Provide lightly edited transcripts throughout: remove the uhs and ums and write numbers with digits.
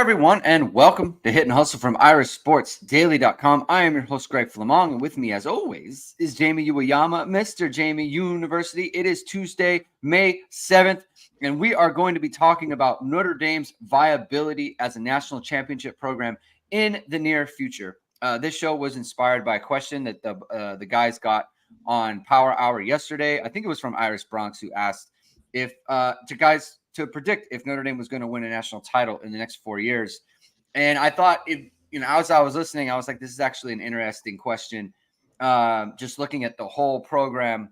everyone, and welcome to Hit and Hustle from IrisSportsDaily.com. I am your host, Greg Flamong, and with me, as always, is Jamie Uwayama, Mr. Jamie University. It is Tuesday, May 7th, and we are going to be talking about Notre Dame's viability as a national championship program in the near future. This show was inspired by a question that the guys got on Power Hour yesterday. I think it was from Iris Bronx, who asked if to predict if Notre Dame was going to win a national title in the next 4 years. And I thought, as I was listening, I was like, this is actually an interesting question. Just looking at the whole program,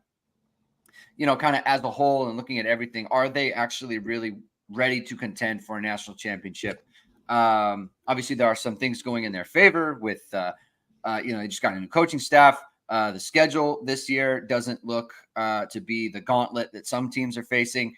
kind of as a whole and looking at everything, are they actually really ready to contend for a national championship? Obviously, there are some things going in their favor with, they just got a new coaching staff. The schedule this year doesn't look to be the gauntlet that some teams are facing.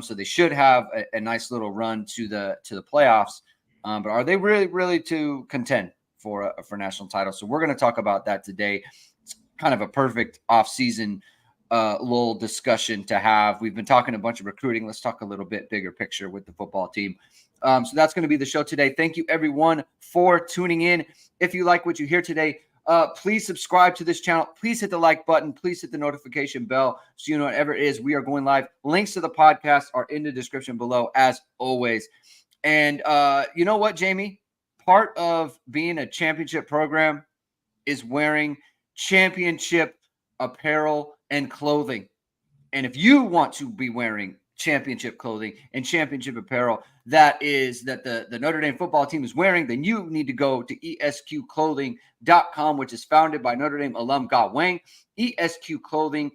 So they should have a nice little run to the playoffs. But are they really to contend for national title? So we're going to talk about that today. It's kind of a perfect off-season little discussion to have. We've been talking a bunch of recruiting. Let's talk a little bit bigger picture with the football team. So that's going to be the show today. Thank you, everyone, for tuning in. If you like what you hear today, please subscribe to this channel. Please hit the like button. Please hit the notification bell so you know whenever it is we are going live. Links to the podcast are in the description below, as always. And you know what, Jamie? Part of being a championship program is wearing championship apparel and clothing. And if you want to be wearing championship clothing and championship apparel that the Notre Dame football team is wearing, then you need to go to esqclothing.com, which is founded by Notre Dame alum Ge Wang. ESQ Clothing,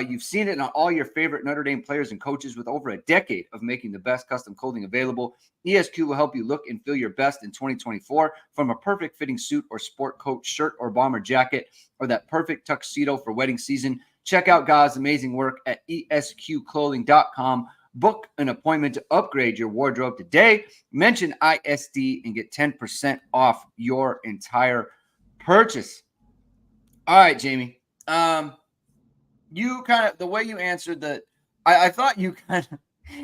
you've seen it on all your favorite Notre Dame players and coaches with over a decade of making the best custom clothing available. ESQ will help you look and feel your best in 2024, from a perfect fitting suit or sport coat, shirt or bomber jacket, or that perfect tuxedo for wedding season. Check out Ge's amazing work at esqclothing.com. Book an appointment to upgrade your wardrobe today. Mention ISD and get 10% off your entire purchase. All right, Jamie. You kind of, the way you answered I thought you kind of,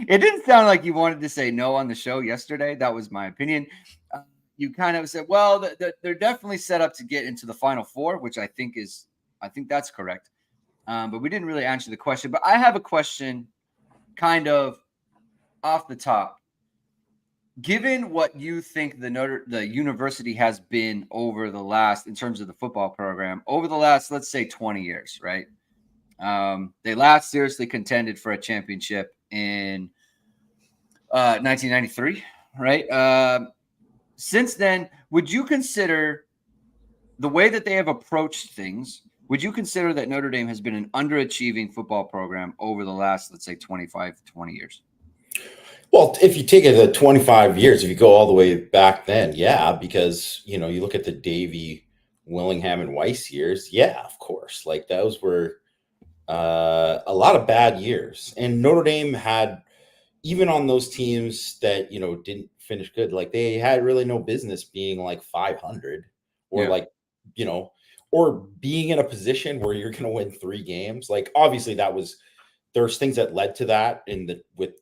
it didn't sound like you wanted to say no on the show yesterday. That was my opinion. You kind of said, well, they're definitely set up to get into the Final Four, which I think that's correct. But we didn't really answer the question. But I have a question kind of off the top. Given what you think the university has been over the last, in terms of the football program, over the last, let's say 20 years, right? They last seriously contended for a championship in 1993, right? Since then, would you consider the way that they have approached things, would you consider that Notre Dame has been an underachieving football program over the last, let's say, 20 years? Well, if you take it the 25 years, if you go all the way back then, yeah, because, you look at the Davy, Willingham, and Weiss years, yeah, of course. Like, those were a lot of bad years. And Notre Dame had, even on those teams that, didn't finish good, like, they had really no business being like 500 or or being in a position where you're going to win 3 games. Like, obviously there's things that led to that with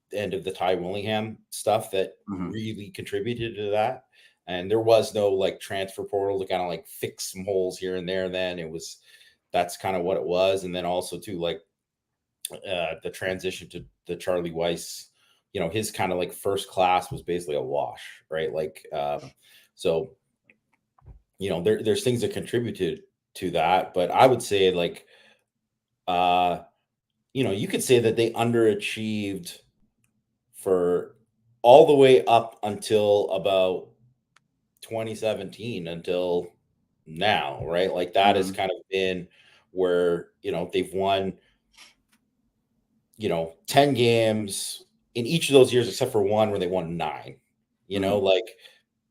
the end of the Ty Willingham stuff that really contributed to that. And there was no like transfer portal to kind of like fix some holes here and there. Then that's kind of what it was. And then also too, like the transition to the Charlie Weiss, his kind of like first class was basically a wash, right? Like, so, there's things that contributed to that, but I would say like, you could say that they underachieved for all the way up until about 2017 until now, right? Like that has kind of been where, they've won, 10 games in each of those years, except for one where they won 9, like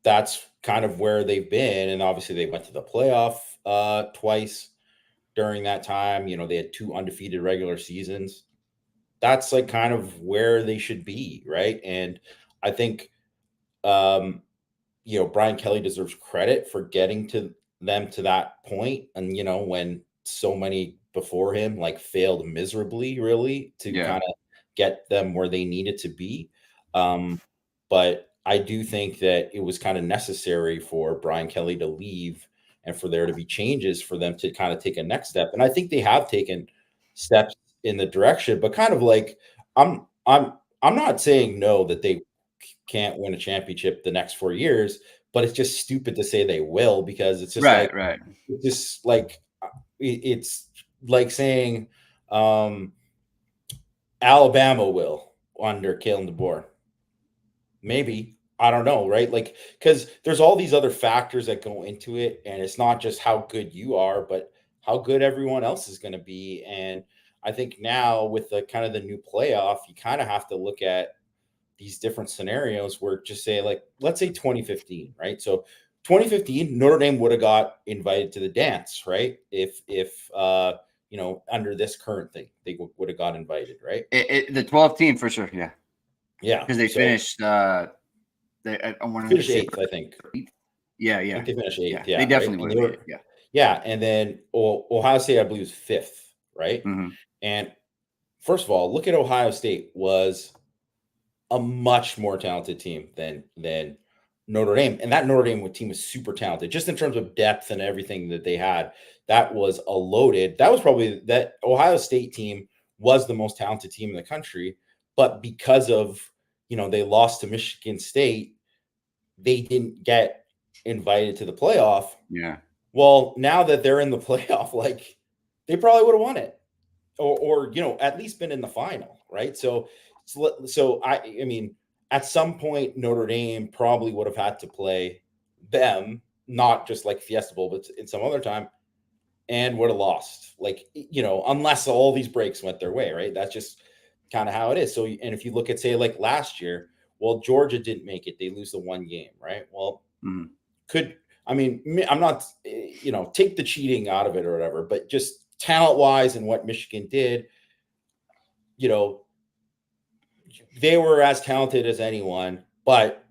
that's kind of where they've been. And obviously they went to the playoff twice during that time. They had 2 undefeated regular seasons. That's like kind of where they should be, right? And I think, Brian Kelly deserves credit for getting to them to that point. And, when so many before him like failed miserably, really, to kind of get them where they needed to be. But I do think that it was kind of necessary for Brian Kelly to leave and for there to be changes for them to kind of take a next step. And I think they have taken steps in the direction, but kind of like I'm I'm I'm not saying no that they can't win a championship the next 4 years, but it's just stupid to say they will because it's just like Right. it's just like it's like saying um, Alabama will under Kalen DeBoer. Maybe. I don't know, right? Like, because there's all these other factors that go into it, and it's not just how good you are, but how good everyone else is going to be. And I think now with the kind of the new playoff, you kind of have to look at these different scenarios where just say, like, let's say 2015, right? So 2015, Notre Dame would have got invited to the dance, right? If under this current thing, they would have got invited, right? The 12th team for sure. Yeah. Yeah. Because they So finished, I want to finished say eighth, I think. Yeah, I think they finished eighth. They Yeah, right. definitely And would they have made were, it. Yeah. yeah, and then Ohio State, I believe, was fifth, right? Mhm. And first of all, look at Ohio State was a much more talented team than Notre Dame, and that Notre Dame team was super talented, just in terms of depth and everything that they had. That was a loaded. That was probably that Ohio State team was the most talented team in the country, but because of they lost to Michigan State, they didn't get invited to the playoff. Yeah. Well, now that they're in the playoff, like they probably would have won it, or at least been in the final, right? So I mean, at some point Notre Dame probably would have had to play them, not just like Fiesta Bowl, but in some other time, and would have lost. Like unless all these breaks went their way, right? That's just kind of how it is. So, and if you look at say like last year, well, Georgia didn't make it; they lose the one game, right? Well, Mhm. could I mean, I'm not, take the cheating out of it or whatever, but just talent wise and what Michigan did, you know, they were as talented as anyone. But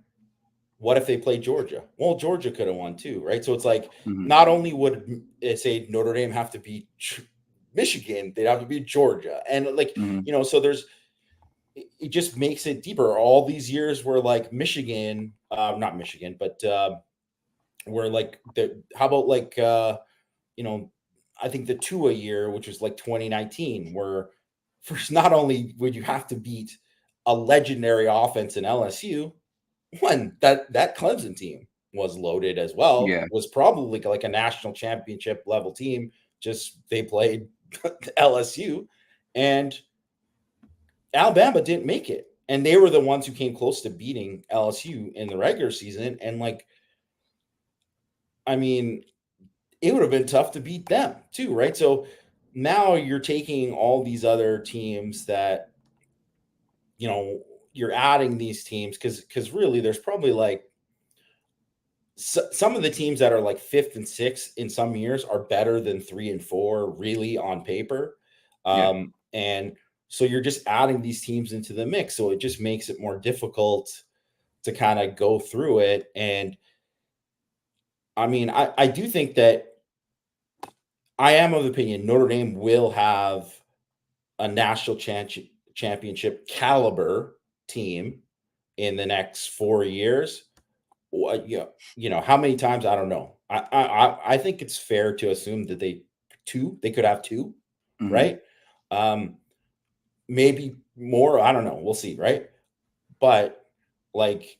what if they played Georgia? Well, Georgia could have won too, right? So it's like Mhm. not only would say Notre Dame have to beat Michigan, they'd have to beat Georgia, and like Mhm. so there's it just makes it deeper. All these years were like Michigan, not Michigan, but where like the how about like you know, I think the two a year, which was like 2019, where first not only would you have to beat a legendary offense in LSU, one that Clemson team was loaded as well, Yeah. was probably like a national championship level team. Just they played LSU, and Alabama didn't make it. And they were the ones who came close to beating LSU in the regular season. And like, I mean, it would have been tough to beat them too, right? So now you're taking all these other teams that you're adding these teams because really there's probably like some of the teams that are like fifth and sixth in some years are better than 3 and 4 really on paper, Yeah. and so you're just adding these teams into the mix, so it just makes it more difficult to kind of go through it. And I mean, I do think that I am of the opinion Notre Dame will have a national championship caliber team in the next 4 years. What how many times? I don't know. I think it's fair to assume that they could have two, Mhm. right? Um, maybe more. I don't know. We'll see, right? But like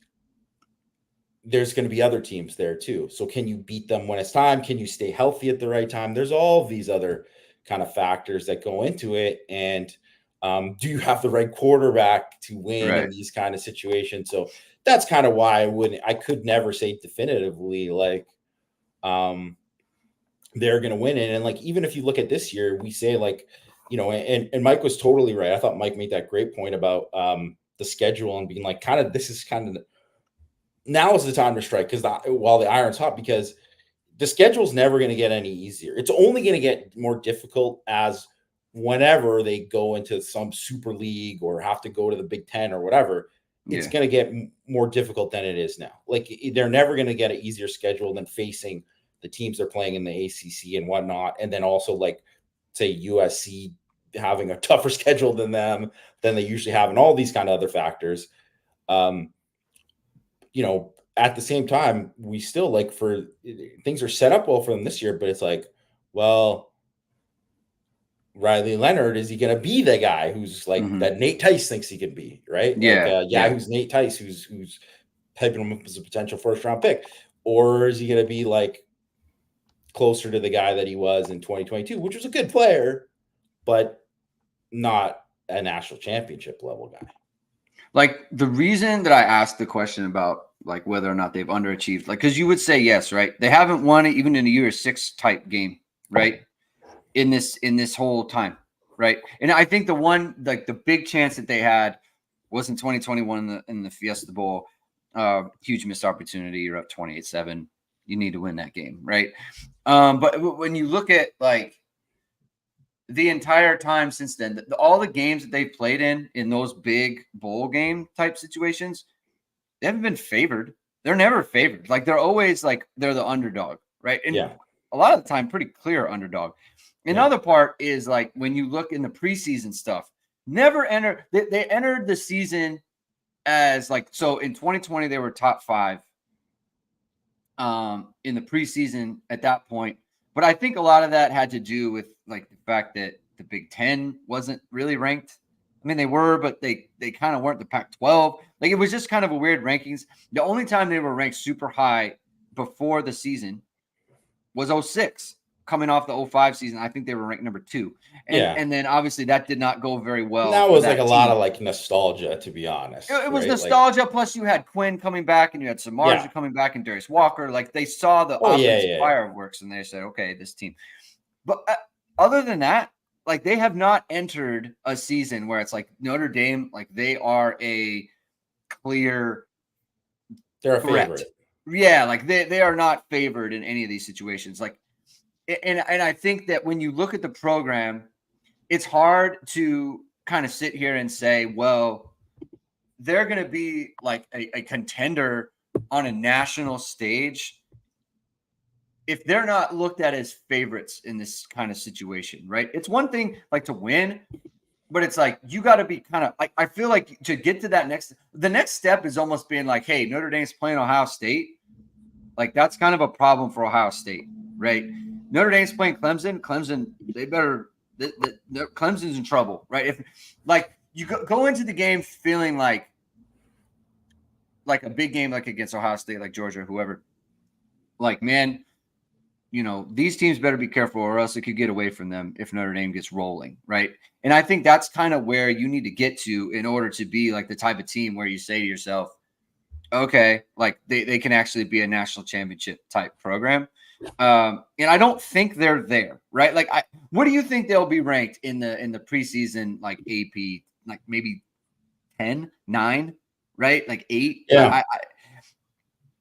there's going to be other teams there too. So can you beat them when it's time? Can you stay healthy at the right time? There's all these other kind of factors that go into it. And do you have the right quarterback to win in Right. these kind of situations? So that's kind of why I could never say definitively like um, they're going to win it. And like, even if you look at this year, we say like, and Mike was totally right. I thought Mike made that great point about the schedule and being like, kind of, this is kind of now is the time to strike because while the iron's hot, because the schedule's never going to get any easier. It's only going to get more difficult as whenever they go into some super league or have to go to the Big Ten or whatever, it's Yeah. going to get more difficult than it is now. Like they're never going to get an easier schedule than facing the teams they're playing in the ACC and whatnot. And then also like say USC having a tougher schedule than them than they usually have and all these kind of other factors. Um, at the same time, we still like for things are set up well for them this year, but it's like, well, Riley Leonard, is he going to be the guy who's like that Nate Tice thinks he can be, right? Like, who's Nate Tice, who's hyping him up as a potential first round pick, or is he going to be like closer to the guy that he was in 2022, which was a good player, but not a national championship level guy. Like the reason that I asked the question about like whether or not they've underachieved, like because you would say yes, right? They haven't won it even in a year 6 type game, right? In this whole time, right? And I think the one like the big chance that they had was in 2021 in the Fiesta Bowl. Huge missed opportunity. You're up 28-7. You need to win that game, right? But when you look at like the entire time since then, all the games that they've played in those big bowl game type situations, they haven't been favored. They're never favored. Like they're always like they're the underdog, right? And a lot of the time, pretty clear underdog. Another part is like when you look in the preseason stuff, never enter. They entered the season as like so in 2020 they were top 5 in the preseason at that point. But I think a lot of that had to do with like the fact that the Big Ten wasn't really ranked. I mean, they were, but they kind of weren't the Pac-12. Like it was just kind of a weird rankings. The only time they were ranked super high before the season was 06, coming off the 05 season. I think they were ranked number 2. And then obviously that did not go very well. That was like a lot of like nostalgia, to be honest. It was nostalgia. Like, plus you had Quinn coming back and you had Samardzija coming back and Darius Walker. Like they saw the offensive fireworks and they said, okay, this team. But other than that, like they have not entered a season where it's like Notre Dame, like they are a clear they're a favorite. Yeah, like they are not favored in any of these situations. Like and I think that when you look at the program, it's hard to kind of sit here and say, well, they're going to be like a contender on a national stage if they're not looked at as favorites in this kind of situation, right? It's one thing like to win, but it's like you got to be kind of like I feel like to get to that the next step is almost being like, hey, Notre Dame's playing Ohio State. Like that's kind of a problem for Ohio State, right? Notre Dame's playing Clemson. Clemson, they better Clemson's in trouble, right? If like you go into the game feeling like a big game like against Ohio State, like Georgia, whoever, like, man, these teams better be careful or else it could get away from them if Notre Dame gets rolling, right? And I think that's kind of where you need to get to in order to be like the type of team where you say to yourself, okay, like they can actually be a national championship type program. And I don't think they're there, right? Like, what do you think they'll be ranked in the preseason, like AP, like maybe 10, 9, right? Like 8. Yeah.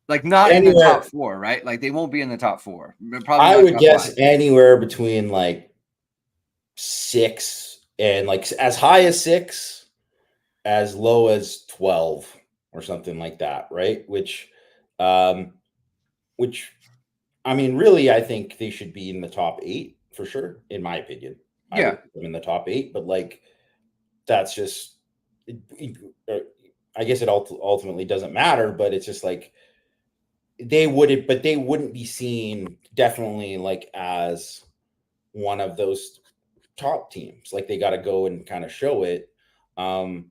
Like not anywhere, in the top 4, right? Like they won't be in the top 4. Probably I would guess 5. Anywhere between like 6 and like as high as 6, as low as 12 or something like that, right? Which I mean, really, I think they should be in the top 8 for sure, in my opinion. Yeah, I would put them in the top 8, but like that's just. I guess it ultimately doesn't matter, but it's just like they wouldn't be seen definitely like as one of those top teams. Like they got to go and kind of show it. And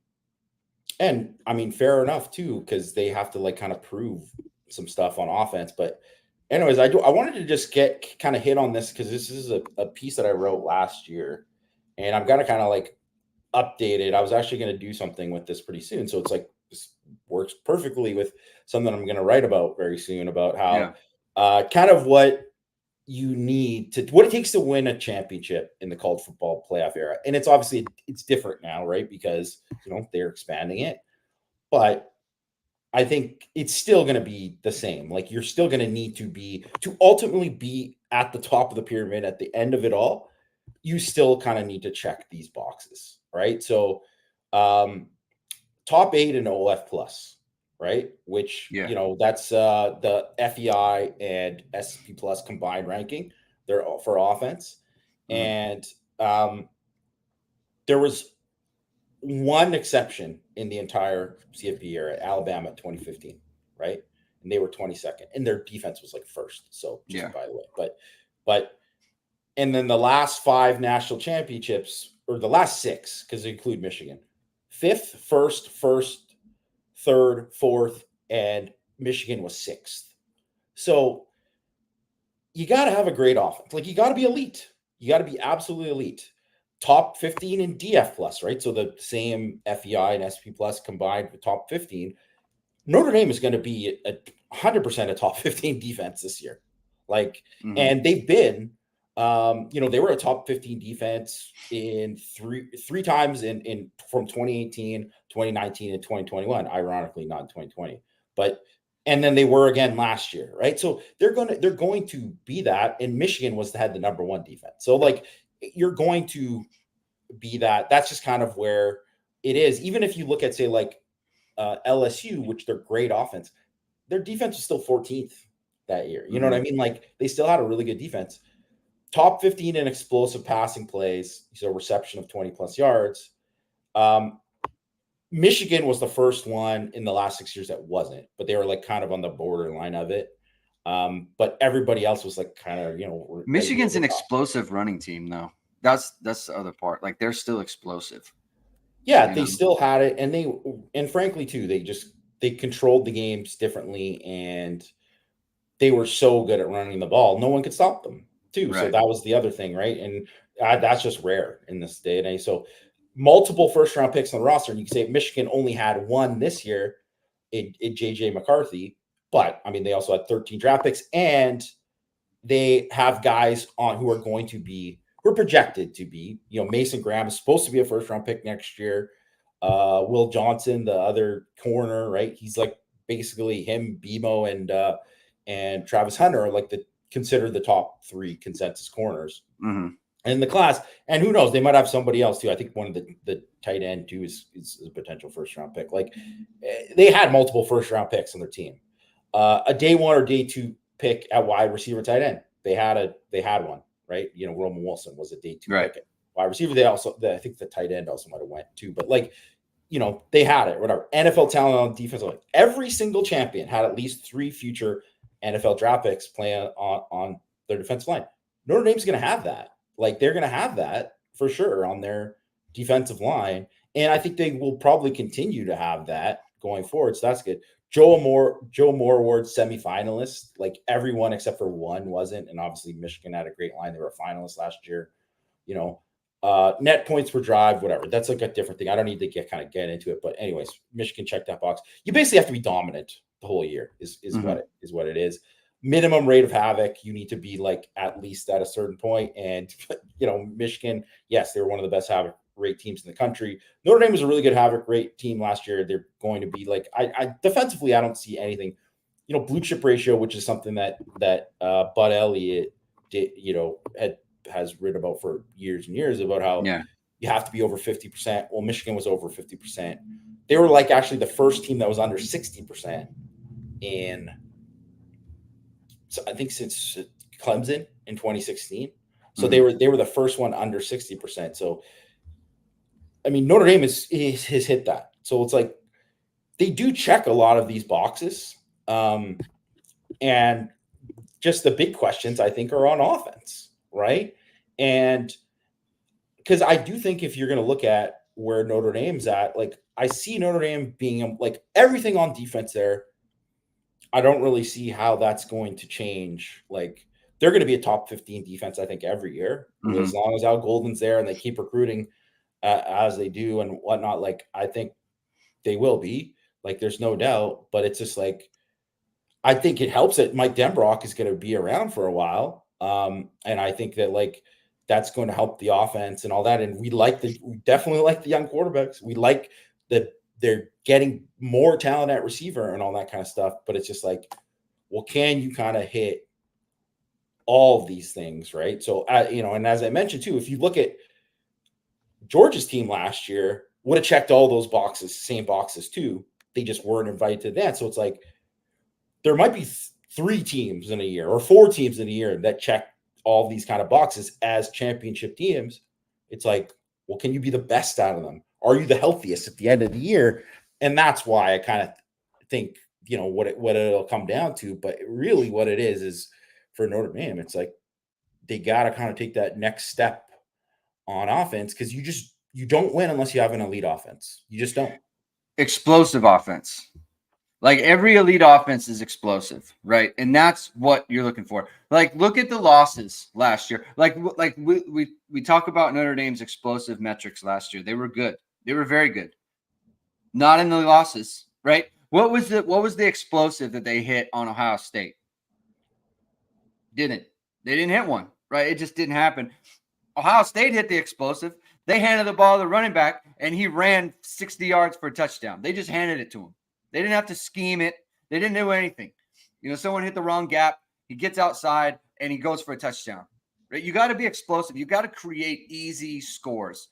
I mean, fair enough too, because they have to like kind of prove some stuff on offense. But anyways, I wanted to just get kind of hit on this because this is a piece that I wrote last year, and I'm gonna kind of like update it. I was actually going to do something with this pretty soon, so it's like this works perfectly with something I'm going to write about very soon about how kind of what you need to what it takes to win a championship in the college football playoff era. And it's obviously it's different now, right? Because they're expanding it, but I think it's still going to be the same. Like you're still going to need to ultimately be at the top of the pyramid at the end of it all. You still kind of need to check these boxes, right? So top 8 in OF plus, right? Which, that's the FEI and SP plus combined ranking. They're all for offense. Mm-hmm. And there was one exception in the entire CFP era, Alabama 2015, right? And they were 22nd, and their defense was like first. So just by the way, but and then the last 5 national championships, or the last 6, because they include Michigan, 5th, 1st, third, fourth, and Michigan was 6th. So you got to have a great offense. Like, you got to be elite. You got to be absolutely elite. Top 15 in DF plus, right? So the same FEI and SP plus combined with top 15. Notre Dame is going to be 100% a top 15 defense this year. Like, and they've been, they were a top 15 defense in three times in from 2018, 2019, and 2021. Ironically, not in 2020, and then they were again last year, right? So they're going to be that. And Michigan had the number 1 defense. So like, you're going to be that. That's just kind of where it is. Even if you look at, say, like LSU, which they're great offense, their defense was still 14th that year. You know what I mean? Like, they still had a really good defense. Top 15 in explosive passing plays, so reception of 20 plus yards. Michigan was the first one in the last 6 years that wasn't, but they were like kind of on the borderline of it. But everybody else was like kind of, Michigan's an explosive running team, though. That's the other part. Like, they're still explosive. Yeah, they still had it, and frankly too, they controlled the games differently, and they were so good at running the ball, no one could stop them too. Right. So that was the other thing, right? And that's just rare in this day and age. So multiple first round picks on the roster, and you can say Michigan only had 1 this year in JJ McCarthy, but I mean, they also had 13 draft picks, and they have guys on who are projected to be, Mason Graham is supposed to be a first round pick next year. Will Johnson, the other corner, right? He's like basically him, BMO, and Travis Hunter are like considered the top 3 consensus corners in the class. And who knows, they might have somebody else too. I think one of the tight end too is a potential first round pick. Like, they had multiple first round picks on their team. A day 1 or day 2 pick at wide receiver, tight end. They had one, right? Roman Wilson was a day 2 pick at wide receiver. I think the tight end also might have went too, but like, they had it, whatever. NFL talent on defense. Like, every single champion had at least 3 future NFL draft picks playing on their defensive line. Notre Dame's going to have that. Like, they're going to have that for sure on their defensive line. And I think they will probably continue to have that going forward. So that's good. Joe Moore Award semifinalist. Like, everyone except for 1 wasn't. And obviously Michigan had a great line. They were a finalist last year. Net points per drive, whatever. That's like a different thing. I don't need to get into it. But anyways, Michigan checked that box. You basically have to be dominant the whole year is what it is. Minimum rate of havoc, you need to be like at least at a certain point. And Michigan, yes, they were one of the best havoc rate teams in the country. Notre Dame was a really good havoc rate team last year. They're going to be like, I defensively, I don't see anything. Blue chip ratio, which is something that Bud Elliott did, has written about for years and years about how you have to be over 50%. Well, Michigan was over 50%. They were like actually the first team that was under 60% in, so I think since Clemson in 2016. So they were the first one under 60%. So I mean, Notre Dame has hit that. So it's like they do check a lot of these boxes. And just the big questions, I think, are on offense, right? And because I do think if you're going to look at where Notre Dame's at, like, I see Notre Dame being like everything on defense there. I don't really see how that's going to change. Like, they're going to be a top 15 defense, I think, every year, as long as Al Golden's there and they keep recruiting as they do and whatnot. Like, I think they will be. Like, there's no doubt. But it's just like, I think it helps that Mike Denbrock is going to be around for a while. And I think that, like, that's going to help the offense and all that. And we definitely like the young quarterbacks. We like that they're getting more talent at receiver and all that kind of stuff. But it's just like, well, can you kind of hit all of these things, right? So, and as I mentioned too, if you look at Georgia's team last year, would have checked all those same boxes too. They just weren't invited to that. So it's like, there might be 3 teams in a year or 4 teams in a year that check all these kind of boxes as championship teams. It's like, well, can you be the best out of them? Are you the healthiest at the end of the year? And that's why I kind of think what it'll come down to. But really, what it is for Notre Dame, it's like they got to kind of take that next step on offense, because you don't win unless you have an elite offense. You just don't. Explosive offense. Like every elite offense is explosive, right? And that's what you're looking for. Like look at the losses last year. Like we talk about Notre Dame's explosive metrics last year. They were good. They were very good. Not in the losses, right? What was the explosive that they hit on Ohio State? They didn't hit one, right? It just didn't happen. Ohio State hit the explosive. They handed the ball to the running back, and he ran 60 yards for a touchdown. They just handed it to him. They didn't have to scheme it. They didn't do anything. Someone hit the wrong gap. He gets outside, and he goes for a touchdown. Right? You got to be explosive. You got to create easy scores,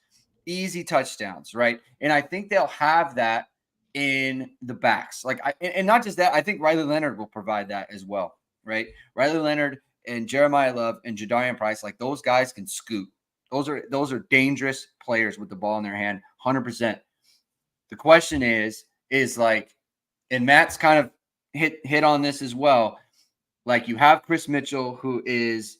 easy touchdowns, right? And I think they'll have that in the backs. And not just that, I think Riley Leonard will provide that as well, right? Riley Leonard and Jeremiah Love and Jadarian Price, like those guys can scoot. Those are dangerous players with the ball in their hand, 100%. The question is like, and Matt's kind of hit on this as well. Like you have Chris Mitchell, who is,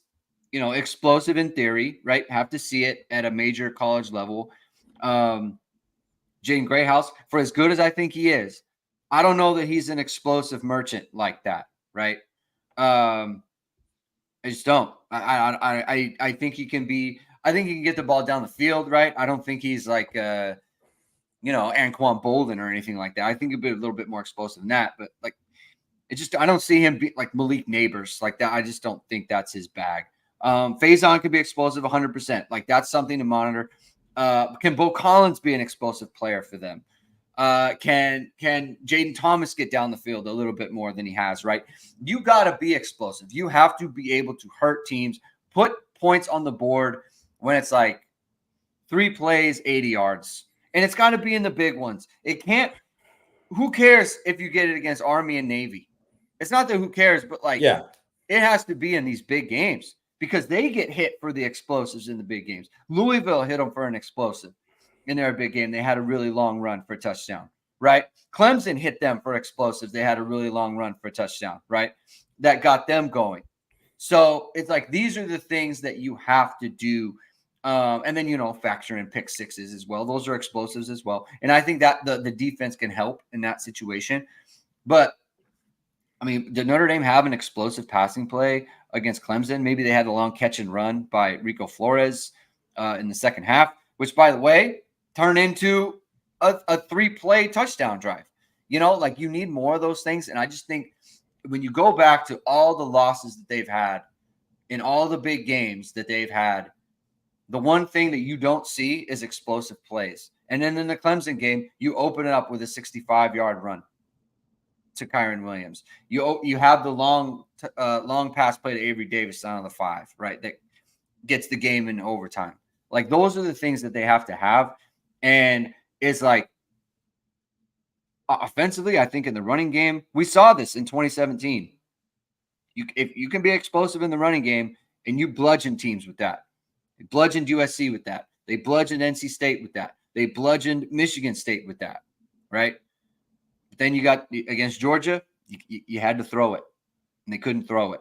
explosive in theory, right? Have to see it at a major college level. Jaden Grayhouse, for as good as I think he is, I don't know that he's an explosive merchant like that, right? I just don't. I think he can be. I think he can get the ball down the field, right? I don't think he's like, Anquan Bolden or anything like that. I think he'd be a little bit more explosive than that. But like, I don't see him be like Malik Neighbors like that. I just don't think that's his bag. Faison could be explosive 100%. Like that's something to monitor. Can Bo Collins be an explosive player for them? Can Jaden Thomas get down the field a little bit more than he has, right? You got to be explosive. You have to be able to hurt teams, put points on the board when it's like 3 plays, 80 yards. And it's got to be in the big ones. It can't – who cares if you get it against Army and Navy? It's not that who cares, but like it has to be in these big games because they get hit for the explosives in the big games. Louisville hit them for an explosive in their big game. They had a really long run for a touchdown, right? Clemson hit them for explosives. They had a really long run for a touchdown, right? That got them going. So it's like these are the things that you have to do. And then, factor in pick sixes as well. Those are explosives as well. And I think that the defense can help in that situation. But, I mean, did Notre Dame have an explosive passing play against Clemson? Maybe they had a long catch and run by Rico Flores in the second half, which, by the way, turned into a 3-play touchdown drive. Like you need more of those things. And I just think when you go back to all the losses that they've had in all the big games that they've had, the one thing that you don't see is explosive plays. And then in the Clemson game, you open it up with a 65-yard run to Kyron Williams. You have the long pass play to Avery Davis on the 5, right? That gets the game in overtime. Like those are the things that they have to have. And it's like offensively, I think in the running game, we saw this in 2017. If you can be explosive in the running game and you bludgeon teams with that. They bludgeoned USC with that. They bludgeoned NC State with that. They bludgeoned Michigan State with that, right? But then you got against Georgia, you had to throw it, and they couldn't throw it.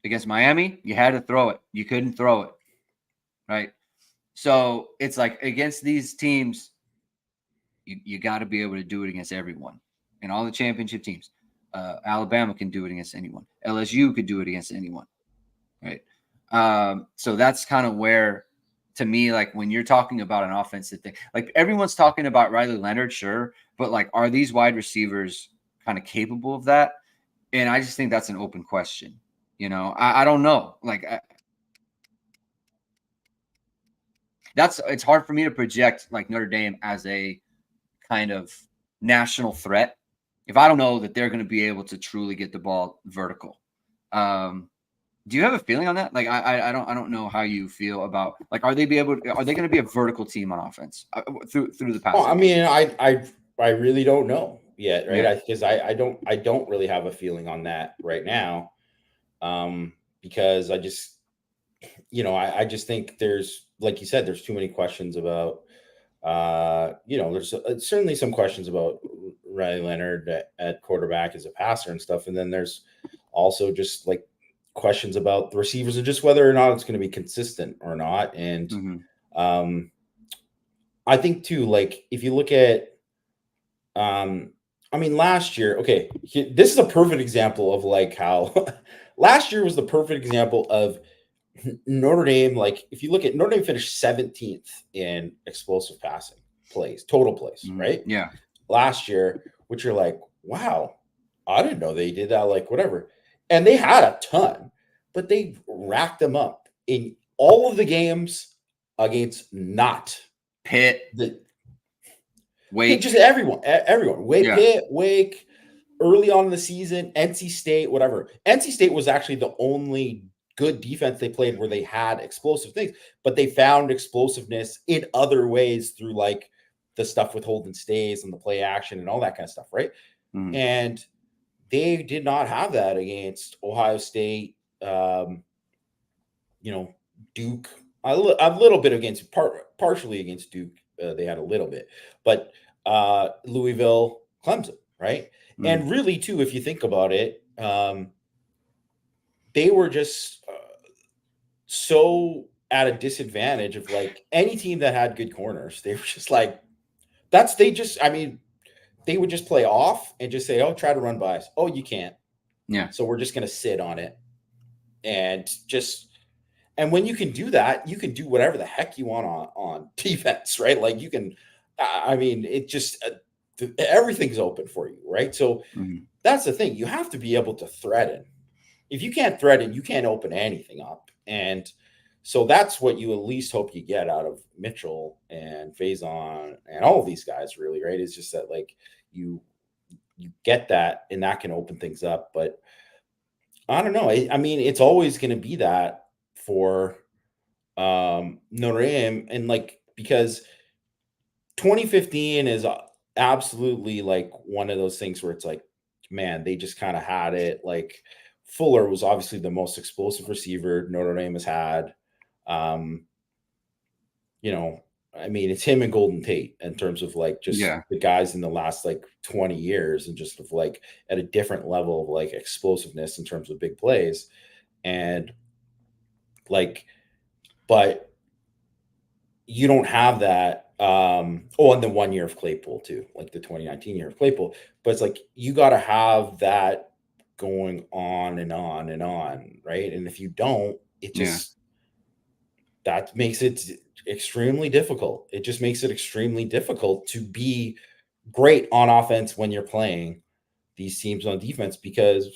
Against Miami, you had to throw it. You couldn't throw it, right? So it's like against these teams, you got to be able to do it against everyone. And all the championship teams. Alabama can do it against anyone. LSU could do it against anyone, right? So that's kind of where, to me, like when you're talking about an offensive thing, like everyone's talking about Riley Leonard, sure, but like, are these wide receivers kind of capable of that? And I just think that's an open question. I don't know. Like it's hard for me to project like Notre Dame as a kind of national threat if I don't know that they're going to be able to truly get the ball vertical. Do you have a feeling on that? Like, I don't know how you feel about like, are they going to be a vertical team on offense through the pass? Well, I mean, I really don't know yet, right? Because I don't really have a feeling on that right now, because I just, I just think there's, like you said, there's too many questions about There's certainly some questions about Riley Leonard at quarterback as a passer and stuff. And then there's also just like questions about the receivers and just whether or not it's going to be consistent or not. And um, I think too, like if you look at, last year, okay, this is a perfect example of like how last year was the perfect example of Notre Dame. Like if you look at Notre Dame finished 17th in explosive passing plays, total plays, right? Yeah. Last year, which you're like, wow, I didn't know they did that, like whatever. And they had a ton, but they racked them up in all of the games against not Pitt, the Wake. just everyone. Wake, Yeah. Pitt, Wake, early on in the season, NC State, whatever. NC State was actually the only good defense they played where they had explosive things, but they found explosiveness in other ways through like the stuff with Holden Stays and the play action and all that kind of stuff, right? And they did not have that against Ohio State, Duke, a little bit against partially against Duke. They had a little bit, but Louisville, Clemson, right? And really, too, if you think about it, they were just so at a disadvantage of like any team that had good corners. They were just like, they would just play off and just say, oh, try to run by us. Oh, you can't. Yeah. So we're just going to sit on it and when you can do that, you can do whatever the heck you want on defense, right? Like you can, it just, everything's open for you, right? So that's the thing. You have to be able to threaten. If you can't threaten, you can't open anything up. And so that's what you at least hope you get out of Mitchell and Faison and all of these guys, really, right? It's just that like you get that and that can open things up. But I don't know. It's always going to be that for Notre Dame, and like because 2015 is absolutely like one of those things where it's like, man, they just kind of had it. Like Fuller was obviously the most explosive receiver Notre Dame has had. It's him and Golden Tate in terms of like just the guys in the last like 20 years and just of like at a different level of like explosiveness in terms of big plays. And like, but you don't have that. And the 1 year of Claypool too, like the 2019 year of Claypool. But it's like you got to have that going on and on and on, right? And if you don't, it just that makes it extremely difficult. It just makes it extremely difficult to be great on offense when you're playing these teams on defense, because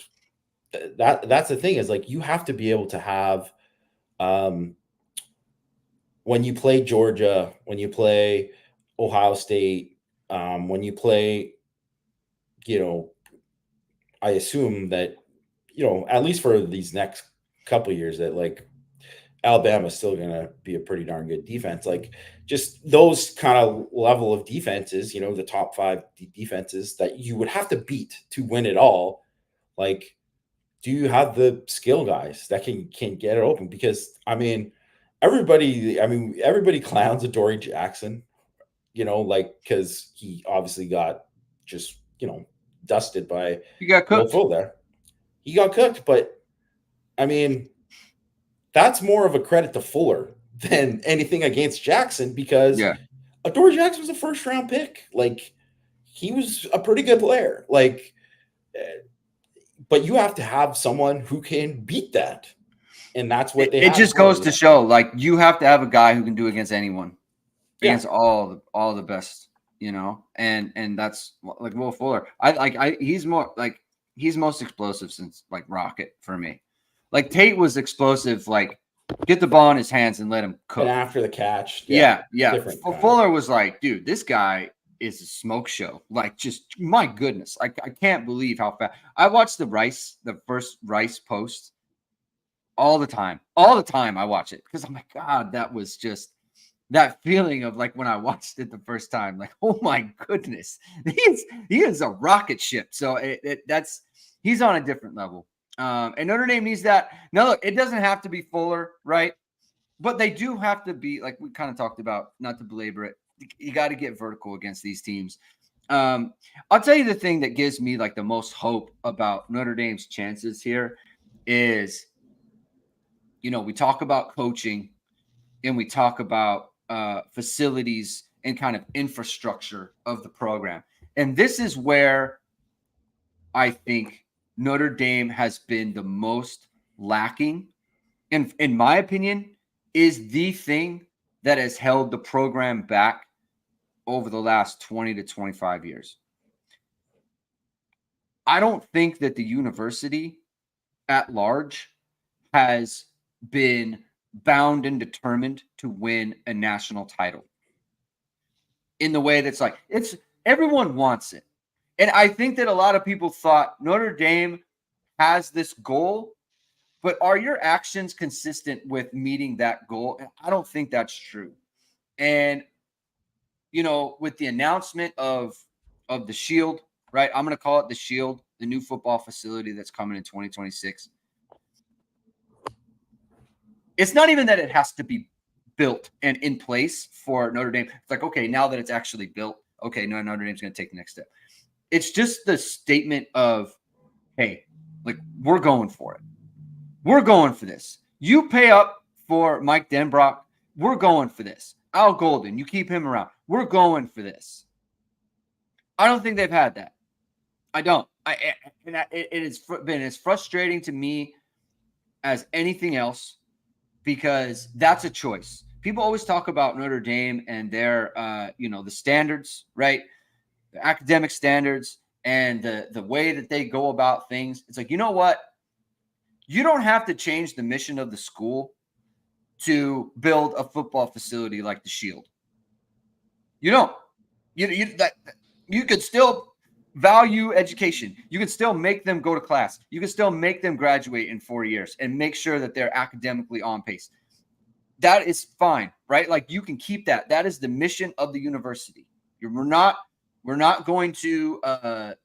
that's the thing is like you have to be able to have when you play Georgia, when you play Ohio State, when you play, I assume that, at least for these next couple of years that like Alabama's still going to be a pretty darn good defense. Like just those kind of level of defenses, the top 5 defenses that you would have to beat to win it all. Like, do you have the skill guys that can get it open? Because everybody clowns Adoree Jackson, because he obviously got just, dusted by You got cooked. Will there. He got cooked, but that's more of a credit to Fuller than anything against Jackson, because Adoree Jackson was a first round pick. Like he was a pretty good player. Like, but you have to have someone who can beat that. And that's what they it just goes to show, like, you have to have a guy who can do against anyone, against all the best, and that's like Will Fuller. He's most explosive since like Rocket for me. Like Tate was explosive, like get the ball in his hands and let him cook. And after the catch, Fuller was like, dude, this guy is a smoke show. Like, just my goodness, I can't believe how fast. I watched the first Rice post all the time. I watch it because I'm like, God, that was just that feeling of like when I watched it the first time, like, oh my goodness, he is a rocket ship. So he's on a different level. And Notre Dame needs that. Now, look, it doesn't have to be Fuller, right? But they do have to be, like we kind of talked about, not to belabor it, you got to get vertical against these teams. I'll tell you the thing that gives me like the most hope about Notre Dame's chances here is, we talk about coaching and we talk about facilities and kind of infrastructure of the program. And this is where I think Notre Dame has been the most lacking. And in my opinion, is the thing that has held the program back over the last 20 to 25 years. I don't think that the university at large has been bound and determined to win a national title in the way that's like, it's everyone wants it. And I think that a lot of people thought Notre Dame has this goal, but are your actions consistent with meeting that goal? And I don't think that's true. And with the announcement of the Shield, right? I'm going to call it the Shield, the new football facility that's coming in 2026. It's not even that it has to be built and in place for Notre Dame. It's like, okay, now that it's actually built, okay, no, Notre Dame's going to take the next step. It's just the statement of, hey, like, we're going for it. We're going for this. You pay up for Mike Denbrock. We're going for this. Al Golden, you keep him around. We're going for this. I don't think they've had that. I don't. It has been as frustrating to me as anything else because that's a choice. People always talk about Notre Dame and their, the standards, right? The academic standards and the way that they go about things. It's like, you know what? You don't have to change the mission of the school to build a football facility like the Shield. You don't. You could still value education. You can still make them go to class. You can still make them graduate in 4 years and make sure that they're academically on pace. That is fine, right? Like, you can keep that. That is the mission of the university. We're not going to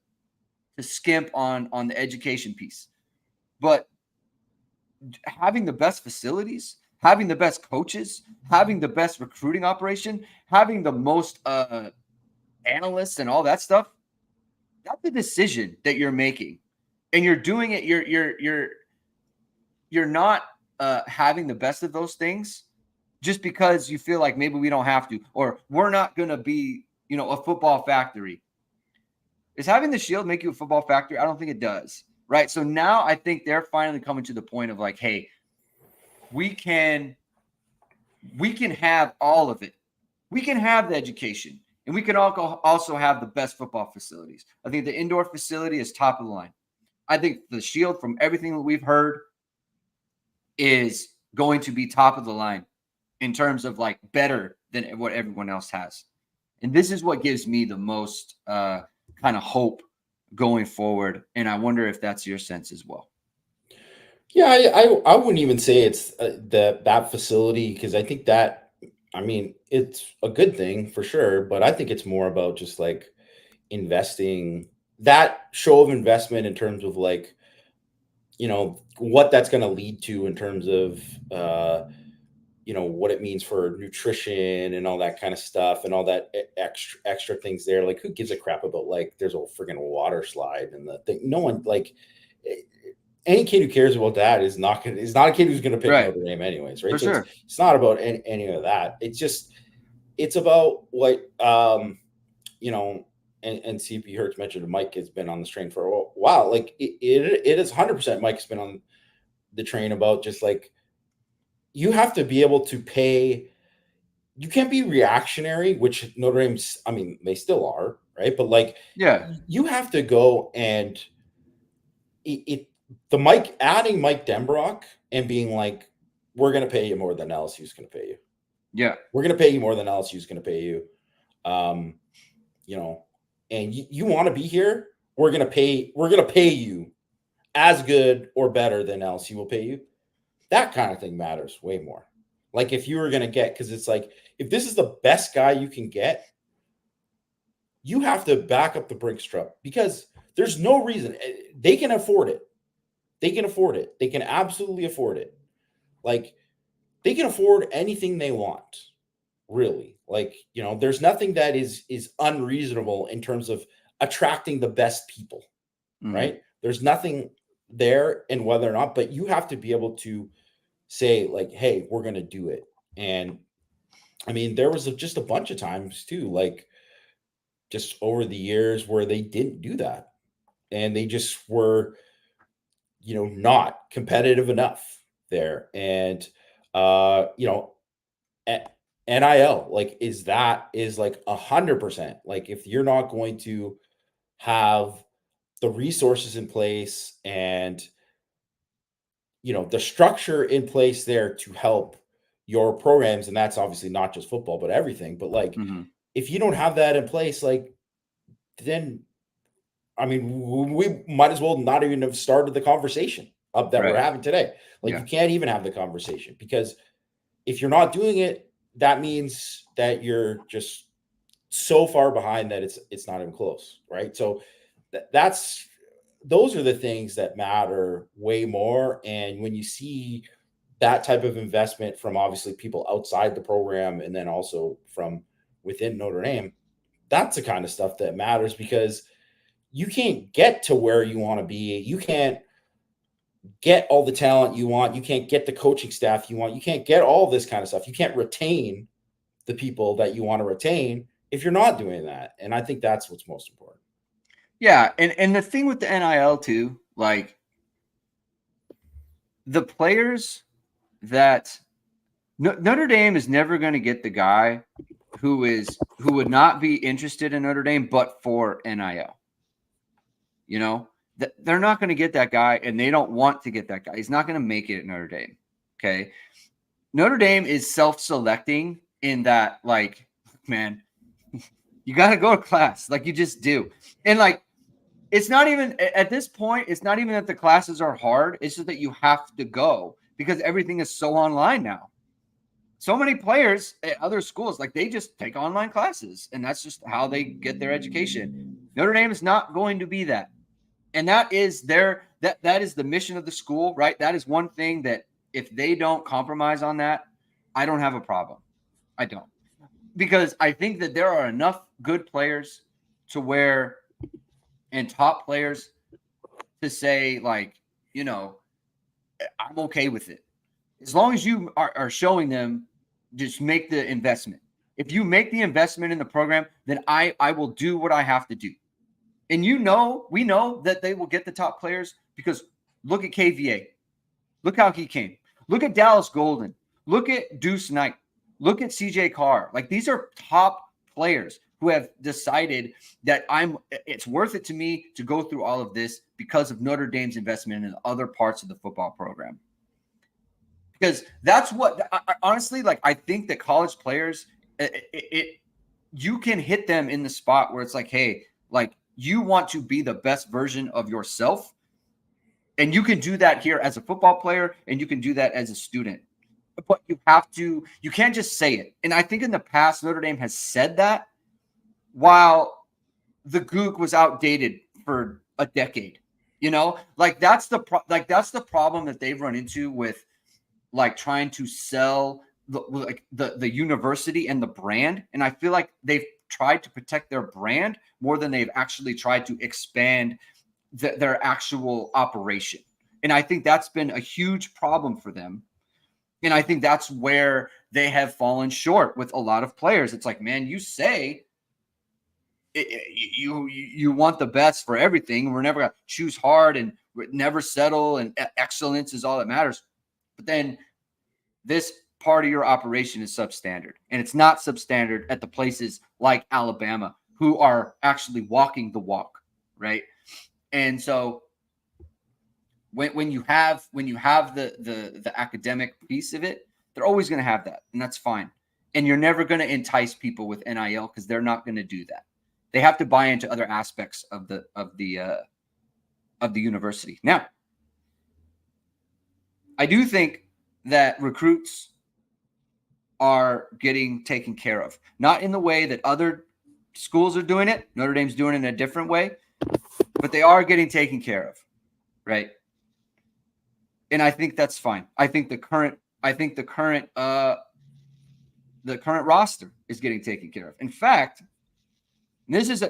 skimp on the education piece, but having the best facilities, having the best coaches, having the best recruiting operation, having the most analysts and all that stuff, that's the decision that you're making, and you're doing it. You're not having the best of those things just because you feel like maybe we don't have to, or we're not going to be, a football factory. Is having the Shield make you a football factory? I don't think it does. Right. So now I think they're finally coming to the point of like, hey, we can have all of it. We can have the education, and we can also have the best football facilities. I think the indoor facility is top of the line. I think the Shield, from everything that we've heard, is going to be top of the line in terms of like better than what everyone else has. And this is what gives me the most kind of hope going forward. And I wonder if that's your sense as well. Yeah, I wouldn't even say it's that facility, because I think that, I mean, it's a good thing for sure, but I think it's more about just like investing, that show of investment in terms of like, what that's going to lead to in terms of, what it means for nutrition and all that kind of stuff and all that extra things there. Like, who gives a crap about like there's a friggin' water slide and the thing? No one, like, any kid who cares about that is not a kid who's going to pick Right. Notre Dame anyways, right? For So sure. it's not about any of that. It's about what, and CP Hertz mentioned Mike has been on this train for a while. Like, it is 100% Mike's been on the train about just like, you have to be able to pay. You can't be reactionary, which Notre Dame's, I mean, they still are, right? But like, Yeah. you have to go and adding Mike Denbrock and being like, we're going to pay you more than LSU's going to pay you. Yeah. We're going to pay you more than LSU's going to pay you. And you want to be here, we're going to pay you as good or better than LSU will pay you. That kind of thing matters way more. Like, if you were going to get, because it's like, if this is the best guy you can get, you have to back up the Brinks truck, because there's no reason. They can afford it. They can afford it. They can absolutely afford it. Like, they can afford anything they want. really. Like, there's nothing that is unreasonable in terms of attracting the best people, Mhm. right? There's nothing there in whether or not, but you have to be able to say like, hey, we're going to do it. And I mean, there was just a bunch of times too, like just over the years where they didn't do that, and they just were, not competitive enough there. And you know a- NIL, like, is like 100%. Like, if you're not going to have the resources in place, and the structure in place there to help your programs, and that's obviously not just football but everything, but like, Mhm. if you don't have that in place, like, then I mean, we might as well not even have started the conversation up that we're Right. having today. Like, Yeah. you can't even have the conversation, because if you're not doing it, that means that you're just so far behind that it's not even close, right? So that's those are the things that matter way more. And when you see that type of investment from obviously people outside the program, and then also from within Notre Dame, that's the kind of stuff that matters, because you can't get to where you want to be. You can't get all the talent you want. You can't get the coaching staff you want. You can't get all this kind of stuff. You can't retain the people that you want to retain if you're not doing that. And I think that's what's most important. Yeah, and the thing with the NIL too, like the players that Notre Dame is never going to get the guy who would not be interested in Notre Dame but for NIL. You know, they're not going to get that guy, and they don't want to get that guy. He's not going to make it at Notre Dame. Okay, Notre Dame is self-selecting in that, like, man, you got to go to class, like you just do, and like it's not even at this point. It's not even that the classes are hard. It's just that you have to go because everything is so online now. So many players at other schools, like they just take online classes, and that's just how they get their education. Notre Dame is not going to be that, and that is that is the mission of the school, right? That is one thing that if they don't compromise on that, I don't have a problem. I don't, because I think that there are enough good players to where and top players to say, like, you know, I'm okay with it as long as you are showing them, just make the investment. If you make the investment in the program, then I will do what I have to do. And we know that they will get the top players because look at KVA. Look how he came. Look at Dallas Golden. Look at Deuce Knight. Look at CJ Carr. Like, these are top players who have decided that it's worth it to me to go through all of this because of Notre Dame's investment in other parts of the football program. Because that's what honestly, like, I think that college players, you can hit them in the spot where it's like, hey, like, you want to be the best version of yourself, and you can do that here as a football player, and you can do that as a student. But you can't just say it. And I think in the past, Notre Dame has said that while the Gook was outdated for a decade. Like that's the problem that they've run into with, like, trying to sell the university and the brand. And I feel like they've tried to protect their brand more than they've actually tried to expand their actual operation. And I think that's been a huge problem for them. And I think that's where they have fallen short with a lot of players. It's like, man, you say you want the best for everything. We're never going to choose hard and never settle, and excellence is all that matters. But then this part of your operation is substandard, and it's not substandard at the places like Alabama, who are actually walking the walk, right? And so when you have the academic piece of it, they're always going to have that, and that's fine. And you're never going to entice people with NIL because they're not going to do that. They have to buy into other aspects of the university. Now, I do think that recruits are getting taken care of, not in the way that other schools are doing it. Notre Dame's doing it in a different way, but they are getting taken care of, right? And I think that's fine. I think the current the current roster is getting taken care of. In fact, this is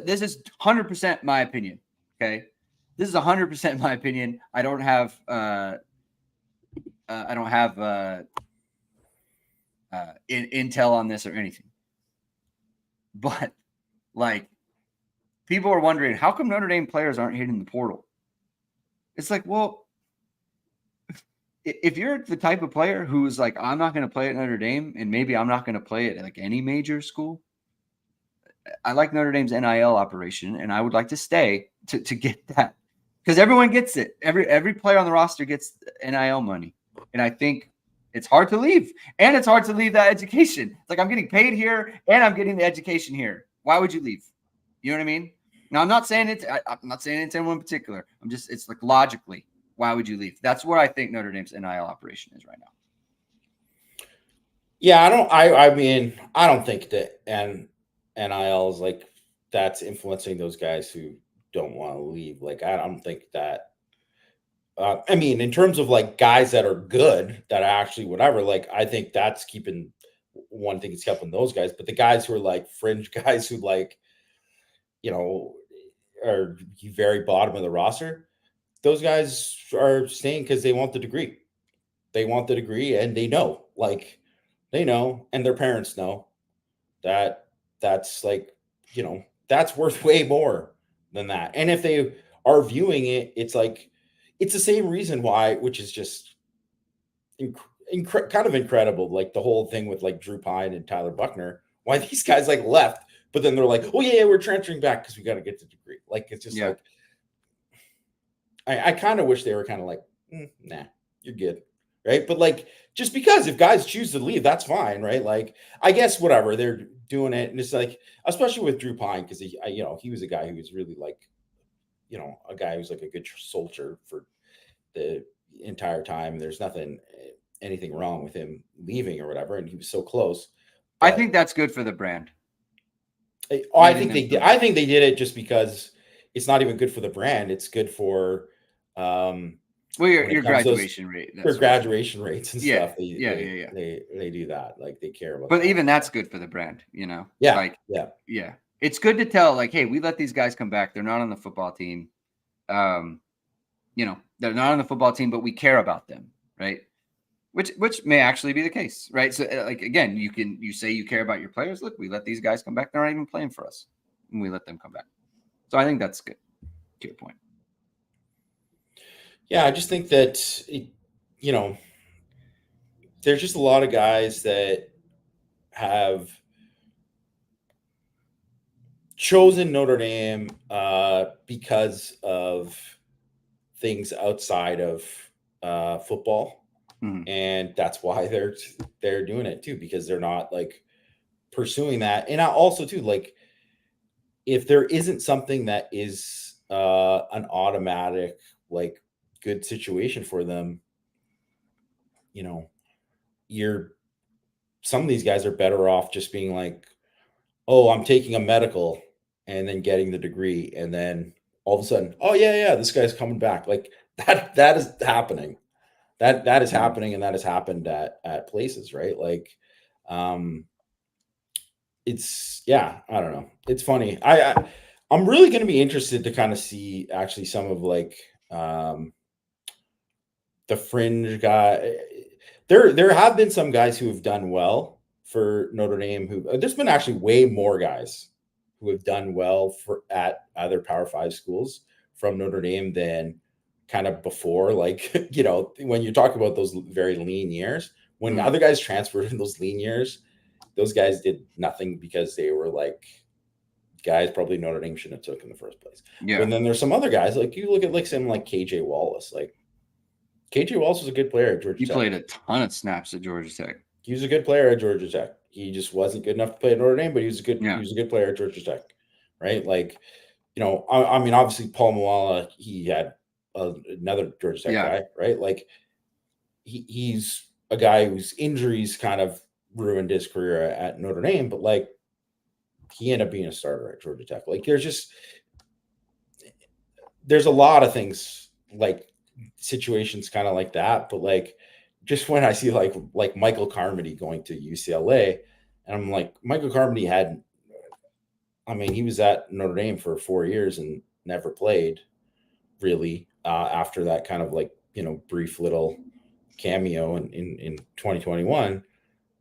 100% my opinion. Okay, this is 100% my opinion. I don't have intel on this or anything, but like people are wondering how come Notre Dame players aren't hitting the portal. It's like, well, if you're the type of player who's like, I'm not going to play at Notre Dame, and maybe I'm not going to play at like any major school. I like Notre Dame's NIL operation, and I would like to stay to get that because everyone gets it. Every player on the roster gets NIL money, and I think it's hard to leave, and it's hard to leave that education. It's like I'm getting paid here, and I'm getting the education here. Why would you leave? You know what I mean? Now I'm not saying I'm not saying it's anyone in particular. It's like logically, why would you leave? That's what I think Notre Dame's NIL operation is right now. Yeah, I mean, I don't think that NIL is like that's influencing those guys who don't want to leave. Like, I don't think that. I mean, in terms of like guys that are good, that are actually whatever, like I think that's keeping one thing is helping those guys. But the guys who are like fringe guys who like, are very bottom of the roster, those guys are staying because they want the degree. They want the degree, and they know, and their parents know that that's like, that's worth way more than that. And if they are viewing it, it's like, it's the same reason why, which is just kind of incredible. Like the whole thing with like Drew Pine and Tyler Buckner, why these guys like left, but then they're like, oh yeah, we're transferring back because we got to get the degree. Like, it's just like, I kind of wish they were kind of like, nah, you're good. Right. But like, just because if guys choose to leave, that's fine. Right. Like, I guess whatever, they're doing it. And it's like, especially with Drew Pine, because he was a guy who was really like, a guy who's like a good soldier for the entire time. There's anything wrong with him leaving or whatever. And he was so close. I think that's good for the brand. I think they did it just because it's not even good for the brand. It's good for, your graduation rate. For graduation rates and stuff. They do that. Like, they care about but that. even that's good for the brand, Yeah. Yeah. It's good to tell, like, hey, we let these guys come back. They're not on the football team. They're not on the football team, but we care about them, right? Which may actually be the case, right? So, like, again, you say you care about your players. Look, we let these guys come back. They're not even playing for us, and we let them come back. So I think that's good. To your point. Yeah, I just think that, there's just a lot of guys that have chosen Notre Dame because of things outside of football. Mm-hmm. And that's why they're doing it too, because they're not like pursuing that. And I also too, like, if there isn't something that is an automatic, like, good situation for them, some of these guys are better off just being like, oh, I'm taking a medical and then getting the degree. And then all of a sudden, oh yeah, this guy's coming back. Like, that is happening. That is happening. And that has happened at places, right? Like, it's, I don't know. It's funny. I'm really going to be interested to kind of see actually some of like, the fringe guy. There have been some guys who have done well for Notre Dame. There's been actually way more guys who have done well at other Power 5 schools from Notre Dame than kind of before. Like, when you talk about those very lean years, when other guys transferred in those lean years, those guys did nothing because they were like guys probably Notre Dame shouldn't have took in the first place. Yeah. And then there's some other guys, like you look at like someone like KJ Wallace. Like, KJ Wallace was a good player at Georgia Tech. He played a ton of snaps at Georgia Tech. He was a good player at Georgia Tech. He just wasn't good enough to play at Notre Dame, but he was a good player at Georgia Tech, right? Like, I mean, obviously Paul Moala, he had another Georgia Tech guy, right? Like, he's a guy whose injuries kind of ruined his career at Notre Dame, but like, he ended up being a starter at Georgia Tech. Like, there's a lot of things, like situations kind of like that, but like, just when I see like Michael Carmody going to UCLA, And I'm like, Michael Carmody had, I mean, he was at Notre Dame for 4 years and never played really after that kind of like, brief little cameo in 2021.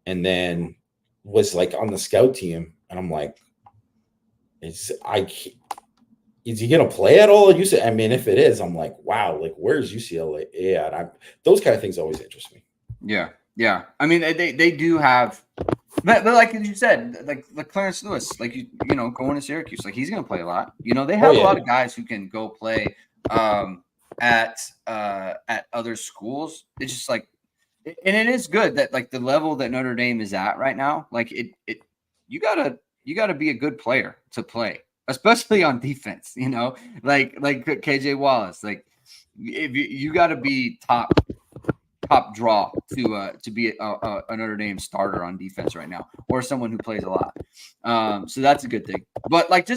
And then was like on the scout team. And I'm like, is he going to play at all? I mean, if it is, I'm like, wow, like where's UCLA? Yeah. And those kind of things always interest me. Yeah. Yeah. I mean, they do have, but like you said, like Clarence Lewis, like going to Syracuse, like he's going to play a lot. They have a lot of guys who can go play at other schools. It's just like, and it is good that like the level that Notre Dame is at right now, like you gotta be a good player to play, especially on defense. Like KJ Wallace, like if you got to be top draw to be a Notre Dame starter on defense right now, or someone who plays a lot. So that's a good thing. But like,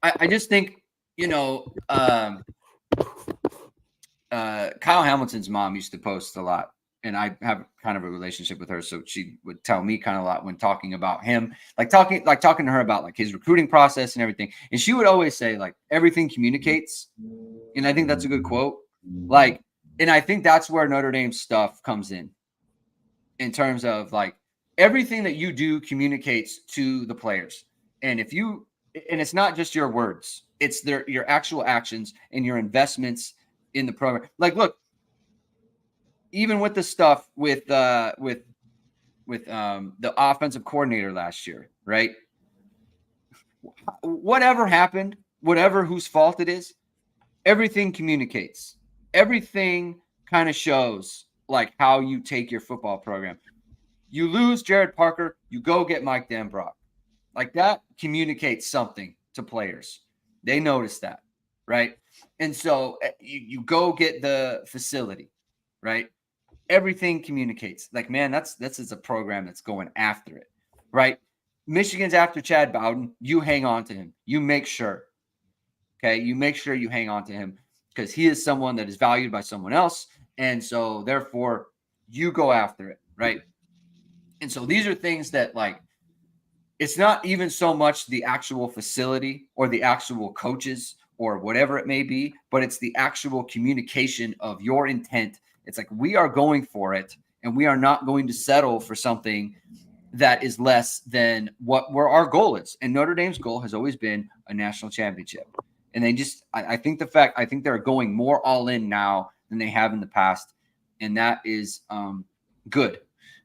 I just think Kyle Hamilton's mom used to post a lot, and I have kind of a relationship with her, so she would tell me kind of a lot when talking about him, talking to her about like his recruiting process and everything. And she would always say like everything communicates, and I think that's a good quote. Like. And I think that's where Notre Dame stuff comes in terms of like everything that you do communicates to the players. And it's not just your words, it's your actual actions and your investments in the program. Like, look, even with the stuff with the offensive coordinator last year, right? Whatever happened, whatever whose fault it is, everything communicates. Everything kind of shows like how you take your football program. You lose Jared Parker, you go get Mike Denbrock. Like that communicates something to players. They notice that, right? And so you go get the facility, right? Everything communicates. Like, man, this is a program that's going after it, right? Michigan's after Chad Bowden. You hang on to him. You make sure. Okay, you make sure you hang on to him because he is someone that is valued by someone else. And so therefore you go after it. Right. And so these are things that like, it's not even so much the actual facility or the actual coaches or whatever it may be, but it's the actual communication of your intent. It's like, we are going for it and we are not going to settle for something that is less than where our goal is. And Notre Dame's goal has always been a national championship. And they just, I think they're going more all in now than they have in the past. And that is good.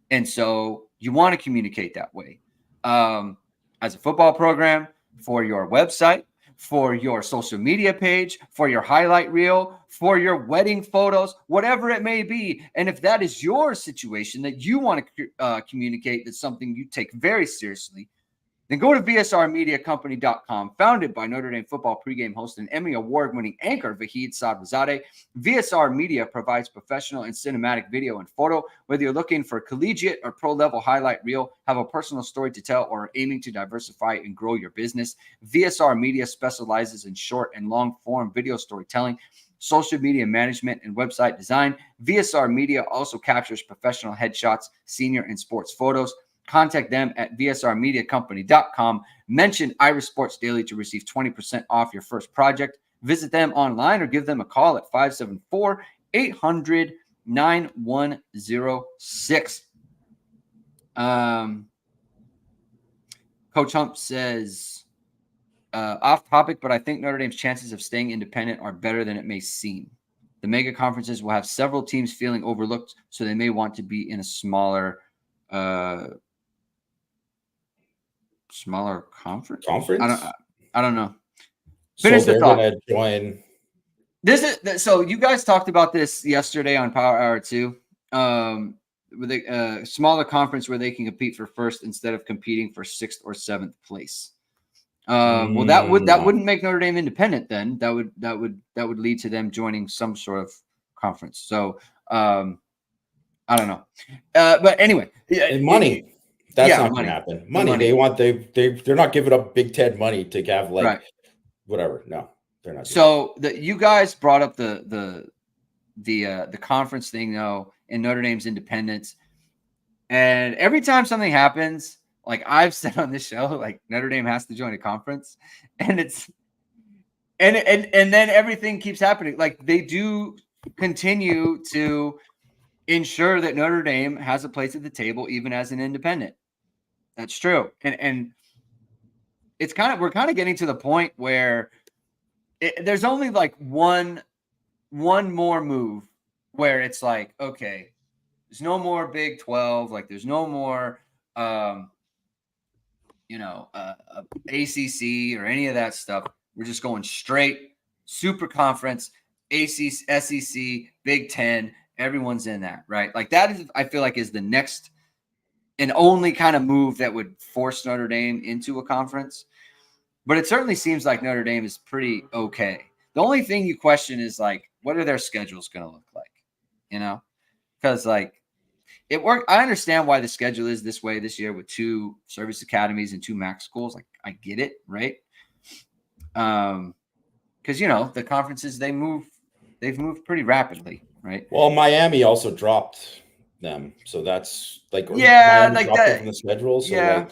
And so you want to communicate that way as a football program, for your website, for your social media page, for your highlight reel, for your wedding photos, whatever it may be. And if that is your situation that you want to communicate, that's something you take very seriously, then go to VSRmediaCompany.com, founded by Notre Dame football pregame host and Emmy award-winning anchor Vahid Sadrazadeh. VSR Media provides professional and cinematic video and photo. Whether you're looking for collegiate or pro-level highlight reel, have a personal story to tell, or are aiming to diversify and grow your business, VSR Media specializes in short and long-form video storytelling, social media management, and website design. VSR Media also captures professional headshots, senior and sports photos. Contact them at VSRmediaCompany.com. Mention Irish Sports Daily to receive 20% off your first project. Visit them online or give them a call at 574-800-9106. Coach Hump says, off topic, but I think Notre Dame's chances of staying independent are better than it may seem. The mega conferences will have several teams feeling overlooked, so they may want to be in a smaller conference. I don't know. Finish the thought. Gonna join. So you guys talked about this yesterday on Power Hour 2. With a smaller conference where they can compete for first instead of competing for 6th or 7th place. Well, that wouldn't make Notre Dame independent. Then that would lead to them joining some sort of conference. So I don't know. But anyway, and money. That's not going to happen. Money. They're not giving up Big Ten money to have whatever. No, they're not. So you guys brought up the conference thing though, and Notre Dame's independence. And every time something happens, like I've said on this show, like Notre Dame has to join a conference, and and then everything keeps happening. Like they do continue to ensure that Notre Dame has a place at the table, even as an independent. That's true, and it's we're kind of getting to the point where there's only like one more move where it's like, okay, there's no more Big 12, like there's no more ACC or any of that stuff. We're just going straight super conference, ACC, SEC, Big 10. Everyone's in that, right? Like that is, I feel like, is the next and only kind of move that would force Notre Dame into a conference. But it certainly seems like Notre Dame is pretty okay. The only thing you question is like, what are their schedules going to look like? You know, because like it worked. I understand why the schedule is this way this year with 2 service academies and 2 MAC schools. Like I get it, right? Because the conferences they've moved pretty rapidly, right? Well, Miami also dropped them, so that's like Yeah, Miami like dropped them that. from the schedule, so Yeah, like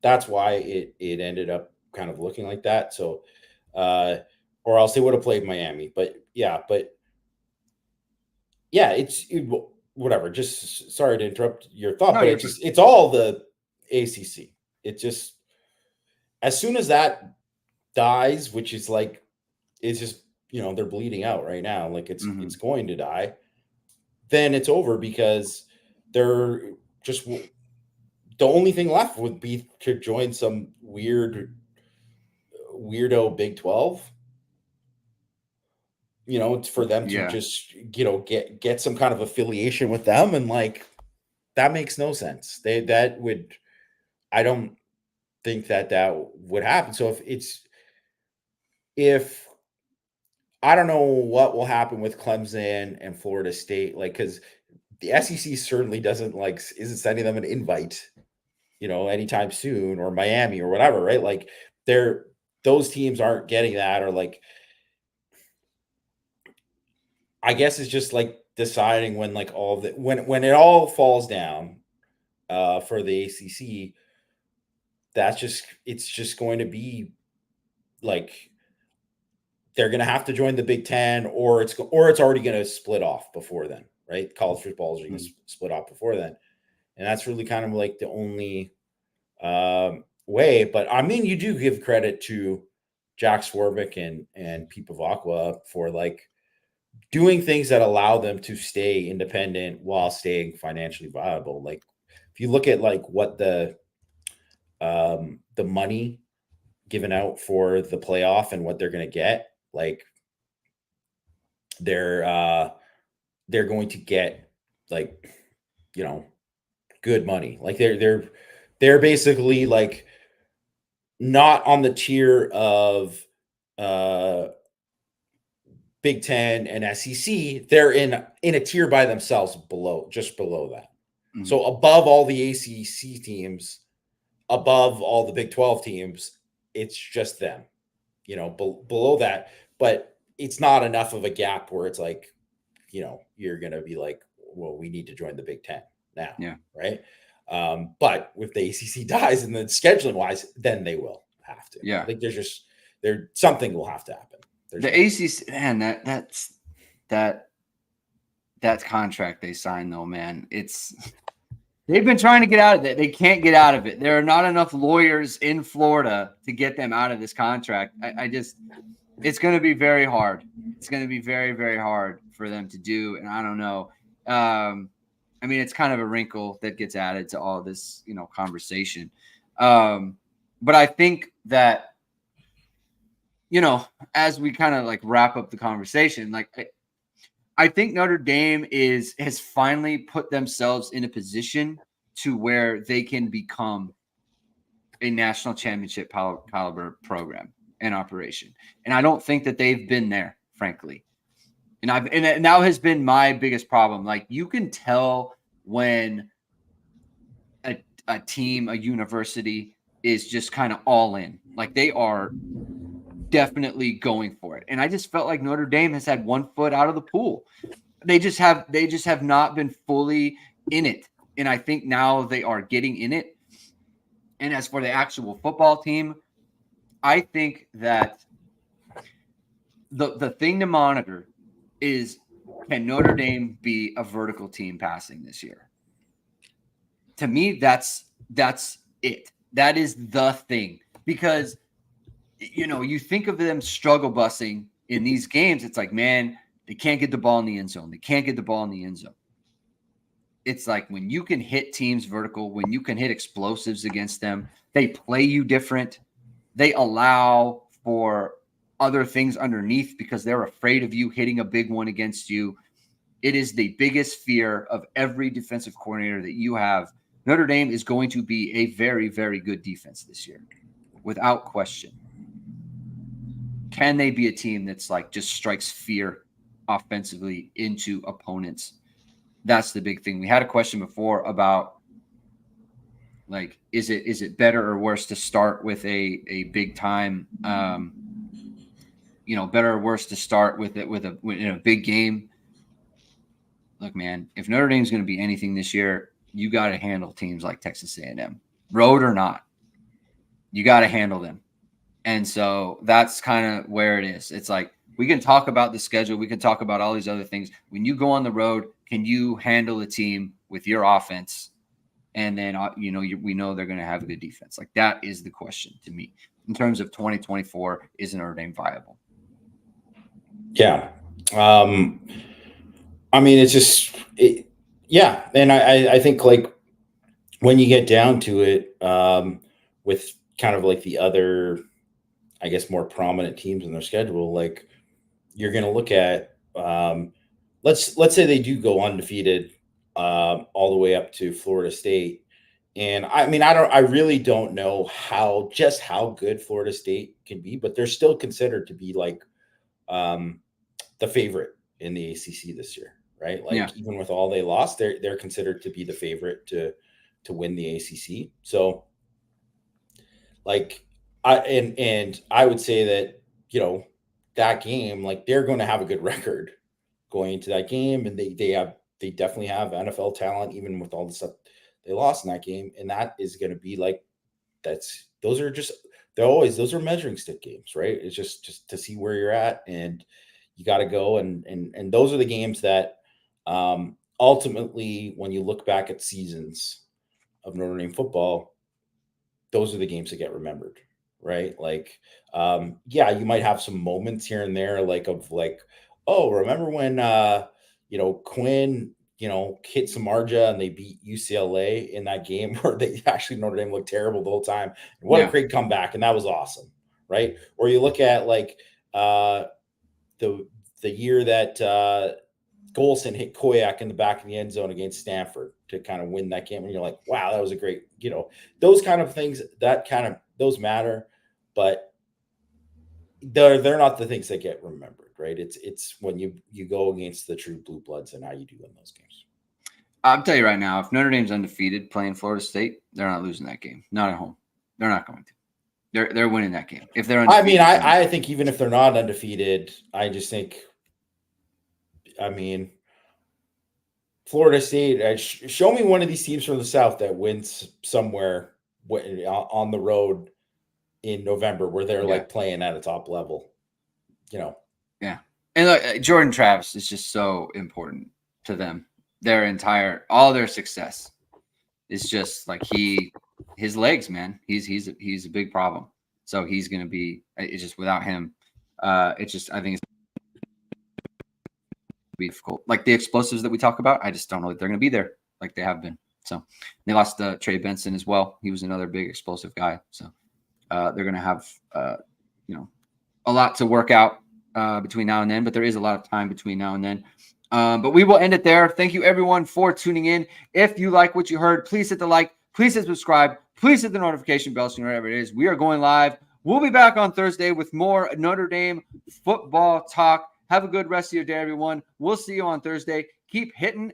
that's why it ended up kind of looking like that. So, or else they would have played Miami, but yeah, whatever. Just sorry to interrupt your thought, no, but you're good. it's all the ACC. It just as soon as that dies, which is like it's just they're bleeding out right now, like it's going to die. Then it's over because they're just the only thing left would be to join some weirdo Big 12. It's for them to Yeah, just get some kind of affiliation with them, and like that makes no sense. I don't think that would happen. So if I don't know what will happen with Clemson and Florida State, like because the SEC certainly isn't sending them an invite, anytime soon, or Miami or whatever, right? Like those teams aren't getting that, or like I guess it's just like deciding when like all of the when it all falls down for the ACC, it's just going to be like they're going to have to join the Big 10, or it's already going to split off before then, right? College football is going to split off before then, and that's really kind of like the only way. But I mean, you do give credit to Jack Swarbrick and Pete Pavakwa for like doing things that allow them to stay independent while staying financially viable. Like if you look at like what the money given out for the playoff and what they're going to get, like they're going to get like good money. Like they're basically like not on the tier of Big 10 and SEC. They're in a tier by themselves, just below that. Mm-hmm. So above all the ACC teams, above all the Big 12 teams, it's just them, below that. But it's not enough of a gap where it's like, you're going to be like, well, we need to join the Big 10 now. Yeah. Right. But if the ACC dies and then scheduling wise, then they will have to. Yeah. Like something will have to happen. The ACC, man, that contract they signed though, man, they've been trying to get out of it. They can't get out of it. There are not enough lawyers in Florida to get them out of this contract. It's going to be very hard. It's going to be very, very hard for them to do. And I don't know. I mean, it's kind of a wrinkle that gets added to all this, conversation. But I think that, as we kind of like wrap up the conversation, like I think Notre Dame has finally put themselves in a position to where they can become a national championship caliber program and operation. And I don't think that they've been there, frankly. And that now has been my biggest problem. Like you can tell when a team, a university is just kind of all in, like they are definitely going for it. And I just felt like Notre Dame has had one foot out of the pool. They just have not been fully in it. And I think now they are getting in it. And as for the actual football team, I think that the thing to monitor is, can Notre Dame be a vertical team passing this year? To me, that's it. That is the thing. Because, you think of them struggle busing in these games. It's like, man, they can't get the ball in the end zone. They can't get the ball in the end zone. It's like when you can hit teams vertical, when you can hit explosives against them, they play you different. They allow for other things underneath because they're afraid of you hitting a big one against you. It is the biggest fear of every defensive coordinator that you have. Notre Dame is going to be a very, very good defense this year, without question. Can they be a team that's like just strikes fear offensively into opponents? That's the big thing. We had a question before about, like, is it better or worse to start with a big time, better or worse to start with it in a big game? Look, man, if Notre Dame's going to be anything this year, you got to handle teams like Texas A&M, road or not. You got to handle them. And so that's kind of where it is. It's like, we can talk about the schedule. We can talk about all these other things. When you go on the road, can you handle a team with your offense? And then, we know they're going to have a good defense. Like, that is the question to me in terms of 2024. Is Notre Dame viable? Yeah. I mean, it's just, yeah. And I think, like, when you get down to it, with kind of like the other, I guess, more prominent teams in their schedule, like, you're going to look at, let's say they do go undefeated, all the way up to Florida State. And I mean, I really don't know how good Florida State can be, but they're still considered to be like, the favorite in the ACC this year, right? Like, Yeah. even with all they lost, they're considered to be the favorite to win the ACC. So, like, I would say that, that game, like, they're going to have a good record going into that game, and they definitely have NFL talent, even with all the stuff they lost in that game, and that is going to be like, those are measuring stick games, right? It's just to see where you're at, and you got to go, and those are the games that, ultimately, when you look back at seasons of Notre Dame football, those are the games that get remembered, right? Like, yeah, you might have some moments here and there, like, oh, remember when, Quinn, hit Samardzija and they beat UCLA in that game where they actually, Notre Dame looked terrible the whole time. What a great comeback, and that was awesome, right? Or you look at, like, the year that, Golson hit Koyak in the back of the end zone against Stanford to kind of win that game, and you're like, wow, that was a great, those kind of things, those matter, but they're not the things that get remembered, right? It's when you go against the true blue bloods and how you do in those games. I'll tell you right now, if Notre Dame's undefeated playing Florida State, they're not losing that game. Not at home. They're not going to. They're winning that game. If they're undefeated. I mean, I think even if they're not undefeated, I just think, I mean, Florida State, show me one of these teams from the South that wins somewhere on the road in November where they're like playing at a top level, Yeah. And look, Jordan Travis is just so important to them. All their success is just like his legs, man. He's a big problem. So he's going to be, it's just without him. I think it's difficult. Like the explosives that we talk about, I just don't know that they're going to be there like they have been. So they lost Trey Benson as well. He was another big explosive guy. So they're going to have, a lot to work out between now and then, but there is a lot of time between now and then. But we will end it there. Thank you, everyone, for tuning in. If you like what you heard, please hit the like, please hit subscribe, please hit the notification bell so you know whatever it is. We are going live. We'll be back on Thursday with more Notre Dame football talk. Have a good rest of your day, everyone. We'll see you on Thursday. Keep hitting and